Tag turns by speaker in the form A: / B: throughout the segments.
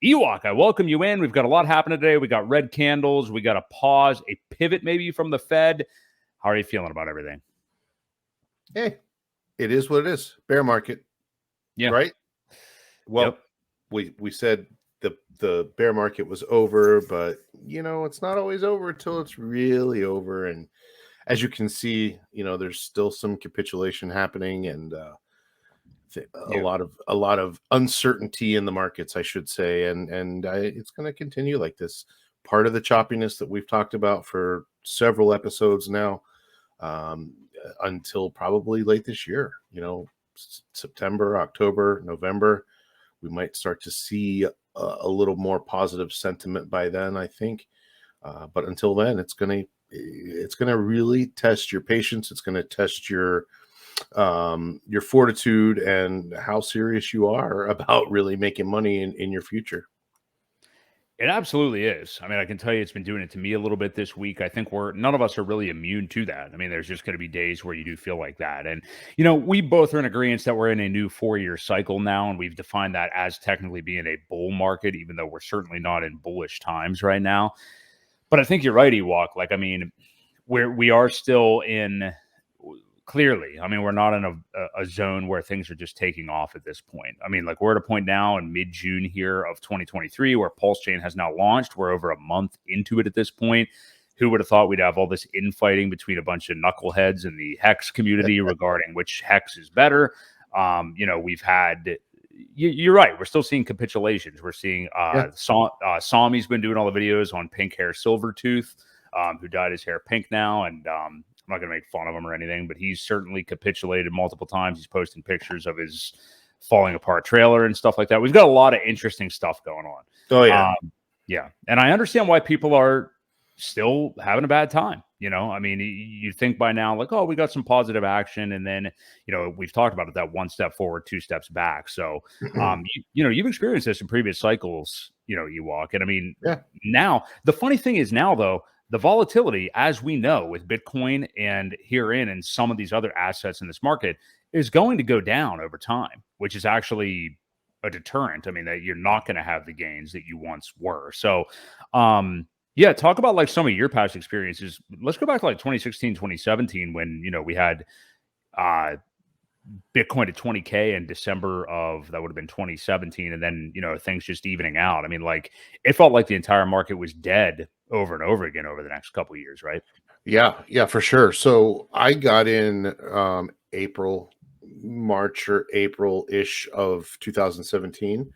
A: Ewok, I welcome you in. We've got a lot happening today. We got red candles. We got a pause, a pivot maybe from the Fed. How are you feeling about everything?
B: Hey, it is what it is. Bear market.
A: Yeah.
B: Right? Well, we said the bear market was over, but it's not always over until it's really over. And as you can see, there's still some capitulation happening and a lot of uncertainty in the markets, I should say, and it's going to continue like this. Part of the choppiness that we've talked about for several episodes now, until probably late this year. September, October, November, we might start to see a little more positive sentiment by then, I think. But until then, it's gonna really test your patience. It's gonna test your fortitude and how serious you are about really making money in your future.
A: It absolutely is. I mean, I can tell you it's been doing it to me a little bit this week. I think none of us are really immune to that. I mean, there's just going to be days where you do feel like that. And, we both are in agreement that we're in a new 4-year cycle now, and we've defined that as technically being a bull market, even though we're certainly not in bullish times right now. But I think you're right, Ewok. Like, I mean, we are still in... Clearly, I mean, we're not in a zone where things are just taking off at this point. I mean, like, we're at a point now in mid-June here of 2023 where Pulse Chain has now launched. We're over a month into it at this point. Who would have thought we'd have all this infighting between a bunch of knuckleheads in the Hex community regarding which Hex is better? We've had... You're right. We're still seeing capitulations. We're seeing Sami's been doing all the videos on Pink Hair Silvertooth, who dyed his hair pink now, and I'm not going to make fun of him or anything, but he's certainly capitulated multiple times. He's posting pictures of his falling apart trailer and stuff like that. We've got a lot of interesting stuff going on.
B: Oh, yeah.
A: Yeah. And I understand why people are still having a bad time. I mean, you think by now, like, oh, we got some positive action. And then, we've talked about it, that 1 step forward, 2 steps back. So, you've experienced this in previous cycles, Ewok. And I mean, now, the funny thing is now, though, the volatility, as we know, with Bitcoin and herein and some of these other assets in this market is going to go down over time, which is actually a deterrent. I mean, that you're not going to have the gains that you once were. So, talk about like some of your past experiences. Let's go back to like 2016, 2017, when, we had Bitcoin to 20K in December of, that would have been 2017. And then, things just evening out. I mean, like, it felt like the entire market was dead over and over again over the next couple of years, right?
B: Yeah, for sure. So I got in March or April-ish of 2017.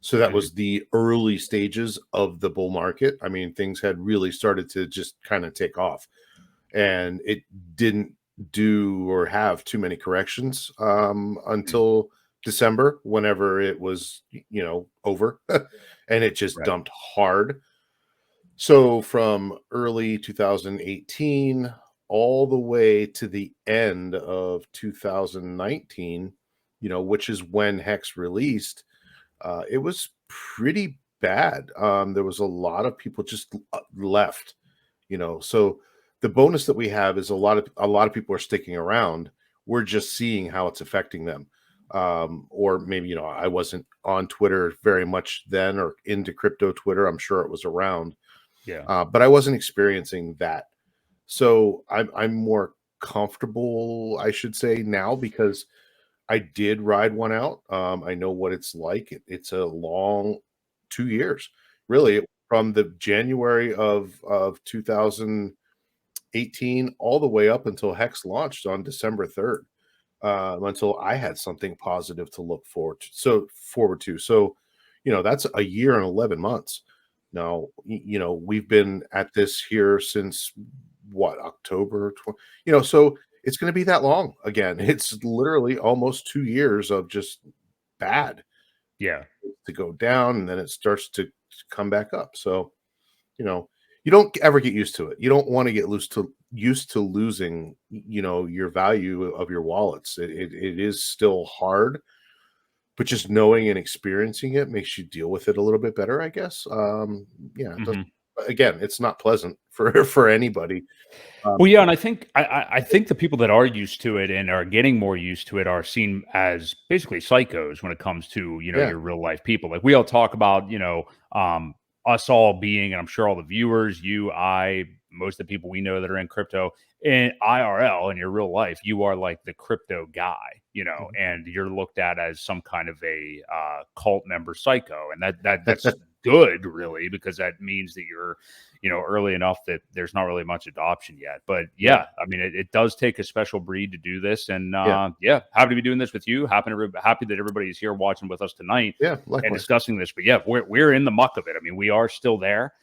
B: So that was the early stages of the bull market. I mean, things had really started to just kind of take off, and it didn't do or have too many corrections until December, whenever it was, over, and it just dumped hard. So from early 2018 all the way to the end of 2019, which is when Hex released, it was pretty bad. There was a lot of people just left, so the bonus that we have is a lot of people are sticking around. We're just seeing how it's affecting them. Or maybe, I wasn't on Twitter very much then, or into crypto Twitter. I'm sure it was around.
A: Yeah.
B: But I wasn't experiencing that. So I'm more comfortable, I should say, now, because I did ride one out. I know what it's like. It's a long 2 years, really, from the January of 2018 all the way up until Hex launched on December 3rd, until I had something positive to look forward to. So, that's a year and 11 months. Now, we've been at this here since October 20, so it's going to be that long again. It's literally almost 2 years of just bad.
A: Yeah.
B: To go down, and then it starts to come back up. So, you don't ever get used to it. You don't want to get used to losing, your value of your wallets. It is still hard, but just knowing and experiencing it makes you deal with it a little bit better, I guess. again, it's not pleasant for anybody.
A: Well, yeah, and I think the people that are used to it and are getting more used to it are seen as basically psychos when it comes to,
B: Yeah.
A: your real life people. Like we all talk about, us all being, and I'm sure all the viewers, you, I, most of the people we know that are in crypto in IRL in your real life, you are like the crypto guy,
B: Mhm.
A: and you're looked at as some kind of a cult member psycho, and that's good, really, because that means that you're early enough that there's not really much adoption yet. But
B: Yeah.
A: yeah, I mean, it does take a special breed to do this. And
B: Yeah.
A: yeah, happy to be doing this with you. Happy that everybody's here watching with us tonight
B: Yeah.
A: and
B: Likewise.
A: discussing this. But yeah, we're in the muck of it. I mean, we are still there.